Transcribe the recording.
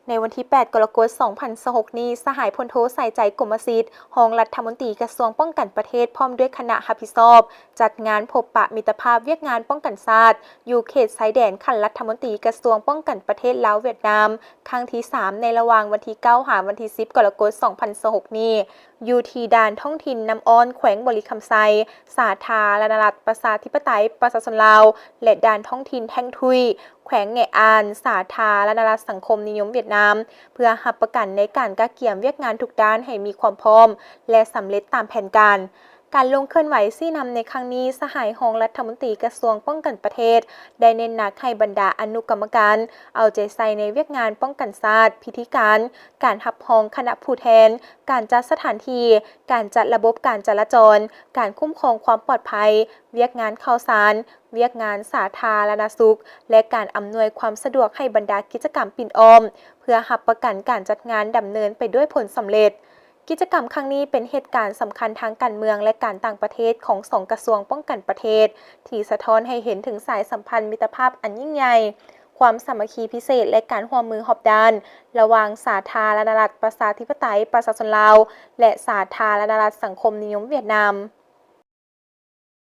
ในวันที่ 8 กรกฎาคม 2026 นี้สหายพลโทใส่ใจกรมศิษย์รองรัฐมนตรีกระทรวงป้องกันประเทศพร้อมด้วยคณะรับผิดชอบจัดงานพบปะมิตรภาพเวียกงานป้องกันชาติอยู่เขตชายแดนขันรัฐมนตรีกระทรวงป้องกันประเทศลาวเวียดนามครั้งที่ 3 ในระหว่างวันที่ 9 หาวันที่ 10 กรกฎาคม 2026 นี้อยู่ที่ด่านท้องถิ่นน้ำอ้อนแขวงบริคำไซสาธารณรัฐประชาธิปไตยประชาชนลาวและด่านท้องถิ่นแท่งทุยแขวงแงอานสาธารณรัฐสังคมนิยมเวียดนามเพื่อรับประกันในการกะเกี่ยมเวียกงานทุกด้านให้มีความพร้อมและสำเร็จตามแผนการลงเคลื่อนไหวซี่นำในครั้งนี้สหายรองรัฐมนตรีกระทรวงป้องกันประเทศได้เน้นหนักให้บรรดาอนุกรรมการเอาใจใส่ในเวียกงานป้องกันชาติพิธีการรับรองคณะผู้แทนการจัดสถานที่การจัดระบบการจราจรการคุ้มครองความปลอดภัยเวียกงานข่าวสารเวียกงานสาธารณสุขและการอำนวยความสะดวกให้บรรดากิจกรรมปิ่นอ้อมเพื่อรับประกันการจัดงานดำเนินไปด้วยผลสำเร็จกิจกรรมครั้งนี้เป็นเหตุการณ์สำคัญทางการเมืองและการต่างประเทศของ2กระทรวงป้องกันประเทศที่สะท้อนให้เห็นถึงสายสัมพันธ์มิตรภาพอันยิ่งใหญ่ความสามัคคีพิเศษและการร่วมมือรอบด้านระหว่างสาธารณรัฐประชาธิปไตยประชาชนลาวและสาธารณรัฐสังคมนิยมเวียดนาม